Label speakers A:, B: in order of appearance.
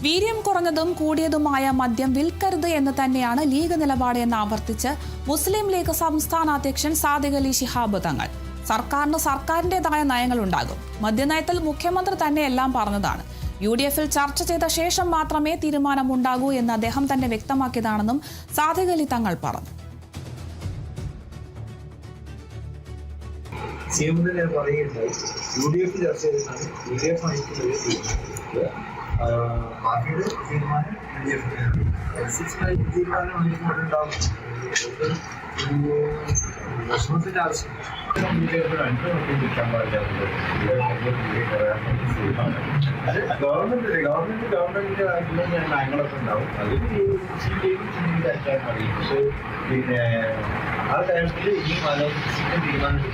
A: വീര്യം കുറഞ്ഞതും കൂടിയതുമായ മദ്യം വിൽക്കരുത് എന്ന് തന്നെയാണ് ലീഗ് നിലപാട് എന്ന് ആവർത്തിച്ച് മുസ്ലിം ലീഗ് സംസ്ഥാന അധ്യക്ഷൻ സാദിഖ് അലി ശിഹാബ് തങ്ങൾ. സർക്കാരിന്റേതായ നയങ്ങളുണ്ടാകും. മദ്യനയത്തിൽ മുഖ്യമന്ത്രി തന്നെ എല്ലാം പറഞ്ഞതാണ്. UDF-ൽ ചർച്ച ചെയ്ത ശേഷം മാത്രമേ തീരുമാനമുണ്ടാകൂ എന്ന് അദ്ദേഹം തന്നെ വ്യക്തമാക്കിയതാണെന്നും സാദിഖ് അലി തങ്ങൾ പറഞ്ഞു.
B: പാർട്ടിയുടെ തീരുമാനം തീരുമാനം വിഷമത്തിന്റെ ആവശ്യം ഗവൺമെന്റിന്റെ നയങ്ങളൊക്കെ ഉണ്ടാവും. അതിൽ അയക്കാൻ മതി. പക്ഷേ പിന്നെ ആ ടൈമിൽ ഈ മാനവ തീരുമാനത്തിൽ